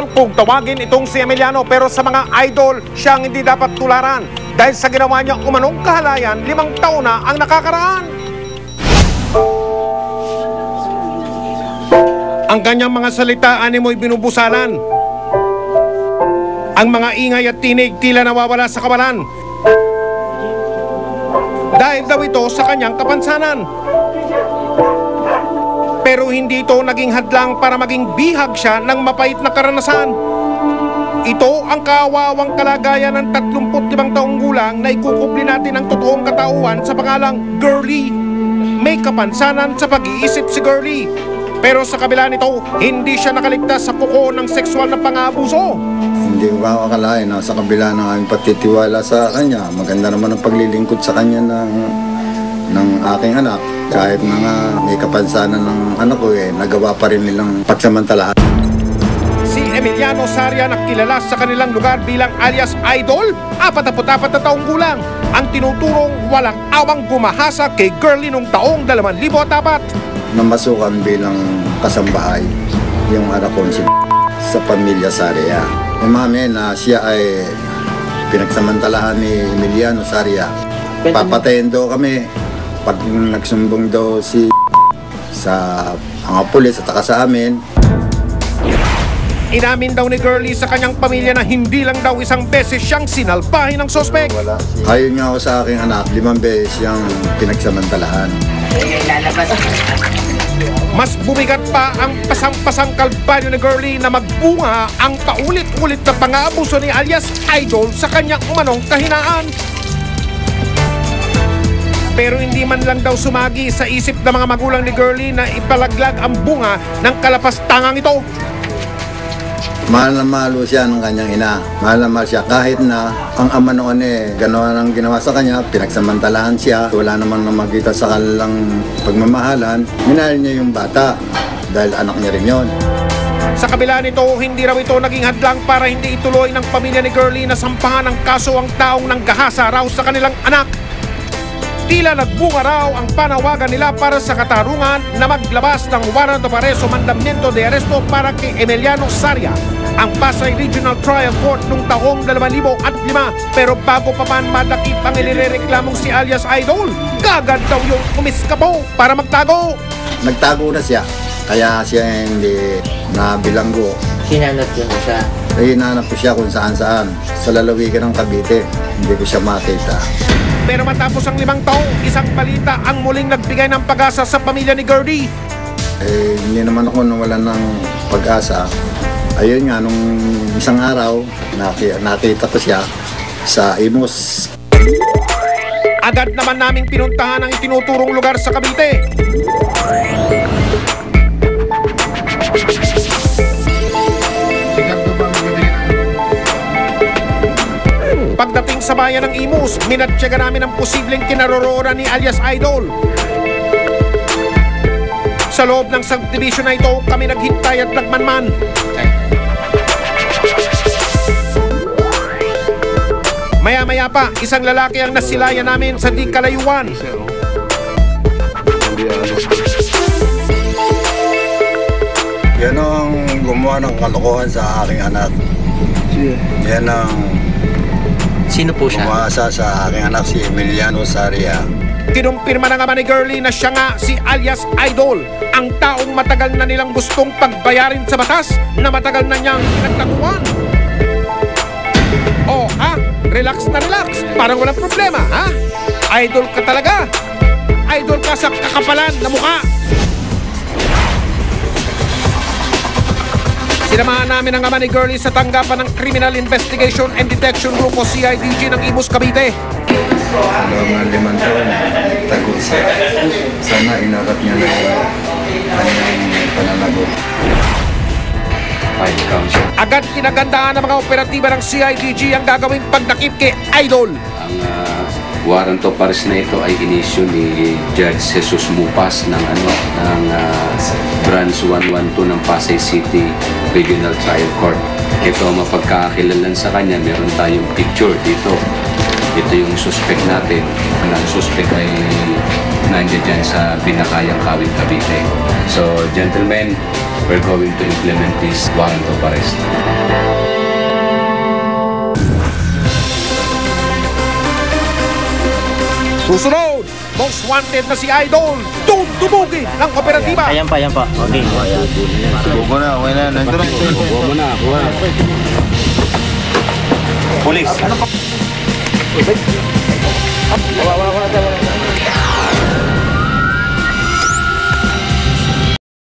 desisyon kung tawagin itong si Emiliano, pero sa mga idol, siyang hindi dapat tularan dahil sa ginawa niya umanong kahalayan, 5 taon na ang nakakaraan. Ang kanyang mga salita animoy binubusalan. Ang mga ingay at tinig tila nawawala sa kawalan. Dahil daw ito sa kanyang kapansanan. Pero hindi ito naging hadlang para maging bihag siya ng mapait na karanasan. Ito ang kaawawang kalagayan ng 35 taong gulang na ikukupli natin ang totoong katauhan sa pangalang Girlie. May kapansanan sa pag-iisip si Girlie. Pero sa kabila nito, hindi siya nakaligtas sa kuko ng sexual na pang-aabuso. Hindi ko akalain na sa kabila ng aming pagtitiwala sa kanya, maganda naman ang paglilingkod sa kanya ng aking anak. Kahit mga may kapansanan ng anak ko, nagawa pa rin nilang pagsamantalahan. Si Emiliano Saria na kilala sa kanilang lugar bilang alias Idol, 44 na taong gulang, ang tinuturong walang awang gumahasa kay Girlie nung taong 2004. Namasukan bilang kasambahay yung anak ko sa pamilya Saria. Umamin na siya ay pinagsamantalahan ni Emiliano Saria. Papatayin daw kami pag nagsumbong daw sa mga pulis at sa amin. Inamin daw ni Girlie sa kanyang pamilya na hindi lang daw isang beses siyang sinalpahin ng sospek. Ayon nga ako sa aking anak, 5 beses siyang pinagsamantalahan. Mas bumigat pa ang pasang-pasang kalbaryo ni Girlie na magbunga ang paulit-ulit na pang-aabuso ni alias Idol sa kanyang umanong kahinaan. Pero hindi man lang daw sumagi sa isip ng mga magulang ni Girlie na ipalaglag ang bunga ng kalapastangang ito. Mahal na mahal siya ng kanyang ina. Mahal na mahal siya kahit na ang ama noon gano'n ang ginawa sa kanya, pinagsamantalahan siya. Wala naman na makita sa kanilang pagmamahalan. Minahal niya yung bata dahil anak niya rin yun. Sa kabila nito, hindi raw ito naging hadlang para hindi ituloy ng pamilya ni Girlie na sampahan ng kaso ang taong nanggahasa raw sa kanilang anak. Tila nagbunga raw ang panawagan nila para sa katarungan na maglabas ng warrant of arrest o mandamiento de arresto para kay Emiliano Saria, ang Pasay Regional Trial Court noong taong 2005. Pero bago pa man madakip ang inireklamong si alias Idol, kagad daw yung umiskapo para magtago. Nagtago na siya, kaya siya hindi nabilanggo. Hinanap ko na siya. Hinanap ko siya kung saan-saan. Sa lalawigan ng Cavite, hindi ko siya makita. Pero matapos ang 5 taon, isang balita ang muling nagbigay ng pag-asa sa pamilya ni Girlie. Hindi naman ako nawalan ng pag-asa. Ayun nga, nung isang araw, nakita ko siya sa Imus. Agad naman naming pinuntahan ang itinuturong lugar sa Cavite. Pagdating sa bayan ng Imus, minatyaga namin ang posibleng kinaroroonan ni alias Idol. Sa loob ng subdivision na ito, kami naghintay at nagmanman. Maya-maya pa, isang lalaki ang nasilayan namin sa di kalayuan. Yan ang gumawa ng kalokohan sa aking anak. Yan ang Sino po siya? umasa sa aking anak, si Emiliano Saria. Kinumpirma na nga ni Girlie na siya nga si alias Idol, ang taong matagal na nilang gustong pagbayarin sa batas na matagal na niyang pinagtaguan. Oh ha? Relax na relax. Parang walang problema, ha? Idol ka talaga. Idol ka sa kakapalan na mukha. Sinamahan namin ang ama ni Girlie sa tanggapan ng Criminal Investigation and Detection Group o CIDG ng Imus, Cavite. Mga 5 taon, tagot siya. Sana inarap niya na yung kanyang pananagot. Agad kinagandaan ng mga operatiba ng CIDG ang gagawing pagdakip kay Idol. Ang warrant of arrest na ito ay inisyu ni Judge Jesus Mupas ng Branch 112 ng Pasay City Regional Trial Court. Ito ang mapagkakakilalan sa kanya. Meron tayong picture dito. Ito yung suspect natin. Ang suspect ay nandiyan dyan sa Binakayang Kawit, Cavite. So, gentlemen, we're going to implement this warrant of arrest. Susunod, most wanted na si Idol, Tumugi ng operatiba. Ayan pa. Okay. Buko na, okay na. Nandito na. Police.